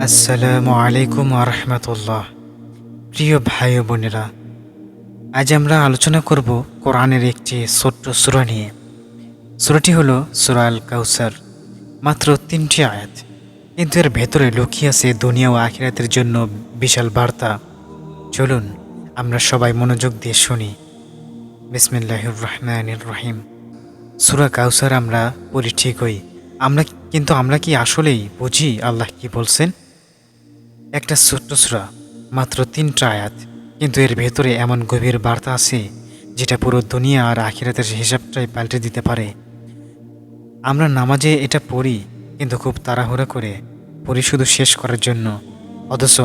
আসসালামু আলাইকুম আরহামতুল্লাহ। প্রিয় ভাই ও বোনেরা, আজ আমরা আলোচনা করব কোরআনের একটি ছোট্ট সূরা নিয়ে। সূরাটি হলো সূরা আল কাউসার। মাত্র ৩টি আয়াত, কিন্তু এর ভেতরে লুকিয়ে আছে দুনিয়া ও আখিরাতের জন্য বিশাল বার্তা। চলুন আমরা সবাই মনোযোগ দিয়ে শুনি। বিসমিল্লাহির রহমানির রহিম। সূরা কাউসার আমরা পড়ি ঠিকই, আমরা কি আসলেই বুঝি আল্লাহ কি বলছেন? একটা ছোট্ট সূরা, মাত্র ৩টা আয়াত, কিন্তু এর ভেতরে এমন গভীর বার্তা আছে যেটা পুরো দুনিয়া আর আখিরাতের হিসাবটাই পাল্টে দিতে পারে। আমরা নামাজে এটা পড়ি, কিন্তু খুব তাড়াহুড়া করে পড়ি শুধু শেষ করার জন্য। অথচ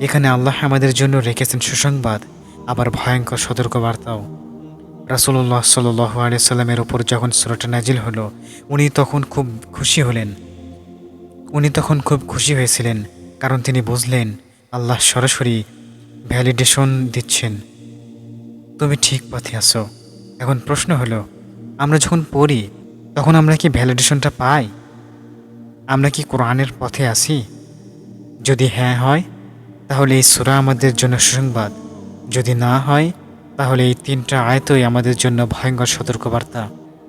এখানে আল্লাহ আমাদের জন্য রেখেছেন সুসংবাদ, আবার ভয়ঙ্কর সতর্কবার্তাও। রাসূলুল্লাহ সাল্লাল্লাহু আলাইহি সাল্লামের ওপর যখন সূরাটা নাজিল হলো, উনি তখন খুব খুশি হলেন। উনি তখন খুব খুশি হয়েছিলেন, কারণ তিনি বুঝলেন আল্লাহ সরাসরি ভ্যালিডেশন দিচ্ছেন, তুমি ঠিক পথে আছো। এখন প্রশ্ন হলো, আমরা যখন পড়ি তখন আমরা কি ভ্যালিডেশনটা পাই? আমরা কি কোরআনের পথে আছি? যদি হ্যাঁ হয়, তাহলে এই সূরা আমাদের জন্য সুসংবাদ। যদি না হয়, তাহলে এই ৩টা আয়াতই আমাদের জন্য ভয়ঙ্কর সতর্কবার্তা।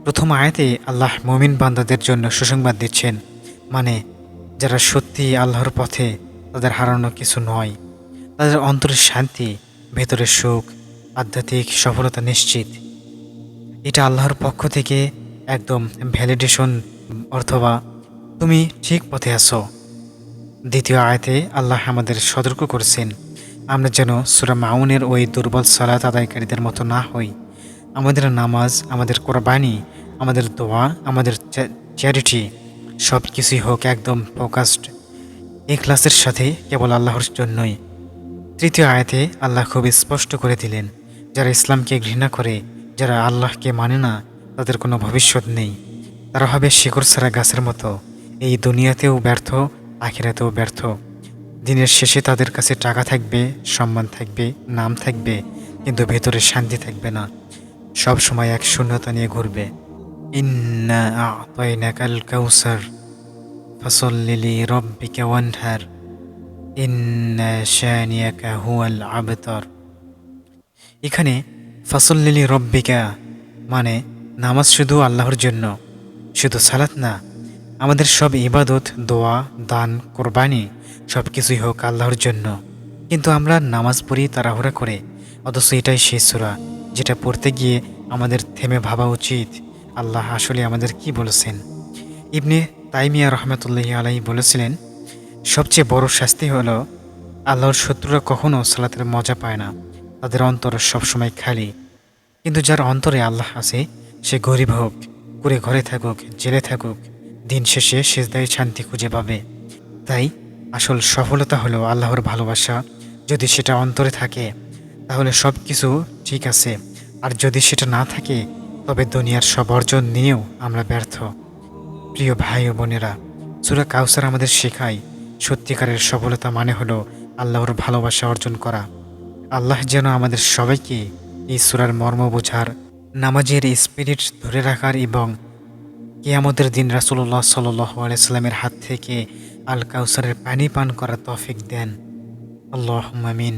প্রথম আয়াতে আল্লাহ মুমিন বান্দাদের জন্য সুসংবাদ দিচ্ছেন, মানে যারা সত্যি আল্লাহর পথে, তাদের হারানো কিছু নয়। তাদের অন্তরের শান্তি, ভেতরের সুখ, আধ্যাত্মিক সফলতা নিশ্চিত। এটা আল্লাহর পক্ষ থেকে একদম ভ্যালিডেশন, অথবা তুমি ঠিক পথে আছো। দ্বিতীয় আয়াতে আল্লাহ আমাদের সতর্ক করেছেন, আমরা যেন সূরা মাউনের ওই দুর্বল সালাত আদায়কারীদের মতো না হই। আমাদের নামাজ, আমাদের কোরবানি, আমাদের দোয়া, আমাদের চ্যারিটি সব কিছুই হোক একদম ফোকাসড, ইখলাসের সাথে, কেবল আল্লাহর জন্যই। তৃতীয় আয়াতে আল্লাহ খুব স্পষ্ট করে দিলেন, যারা ইসলামকে ঘৃণা করে, যারা আল্লাহকে মানে না, তাদের কোনো ভবিষ্যৎ নেই। তারা হবে শিকড় ছাড়া গাছের মতো, এই দুনিয়াতেও ব্যর্থ, আখিরাতেও ব্যর্থ। দিনের শেষে তাদের কাছে টাকা থাকবে, সম্মান থাকবে, নাম থাকবে, কিন্তু ভেতরে শান্তি থাকবে না। সব সময় এক শূন্যতা নিয়ে ঘুরবে। ইন্না আ'তাইনাকাল কাউসার ফাসাল্লি লিরাব্বিকা ওয়ানহার ইন্না শানিয়াকা হুয়াল আবতার। এখানে ফাসল্লিলি রব্বিকা মানে নামাজ শুধু আল্লাহর জন্য, শুধু সালাত না, আমাদের সব ইবাদত, দোয়া, দান, কোরবানি সব কিছুই হোক আল্লাহর জন্য। কিন্তু আমরা নামাজ পড়ি তাড়াহুড়া করে, অথচ এটাই সেই সূরা যেটা পড়তে গিয়ে আমাদের থেমে ভাবা উচিত, আল্লাহ আসলে আমাদের কি বলেছেন। ইবনে তাইমিয়া রহমতুল্লাহি আলাইহি বলেছিলেন, সবচেয়ে বড় শাস্তি হলো আল্লাহর শত্রুরা কখনো সালাতের মজা পায় না, তাদের অন্তর সবসময় খালি। কিন্তু যার অন্তরে আল্লাহ আছে, সে গরিব হোক, কুড়ে ঘরে থাকুক, জেলে থাকুক, দিন শেষে সিজদায় শান্তি খুঁজে পাবে। তাই আসল সফলতা হলো আল্লাহর ভালোবাসা। যদি সেটা অন্তরে থাকে, তাহলে সব কিছু ঠিক আছে। আর যদি সেটা না থাকে, তবে দুনিয়ার সব অর্জন নিয়েও আমরা ব্যর্থ। প্রিয় ভাই ও বোনেরা, সূরা কাউসার আমাদের শেখায়, সত্যিকারের সফলতা মানে হলো আল্লাহর ভালোবাসা অর্জন করা। আল্লাহ যেন আমাদের সবাইকে এই সূরার মর্ম বোঝার, নামাজের স্পিরিট ধরে রাখার এবং কিয়ামতের দিন রাসূলুল্লাহ সাল্লাল্লাহু আলাইহি সাল্লামের হাত থেকে আল কাউসারের পানি পান করার তৌফিক দেন। আল্লাহুম্মা আমিন।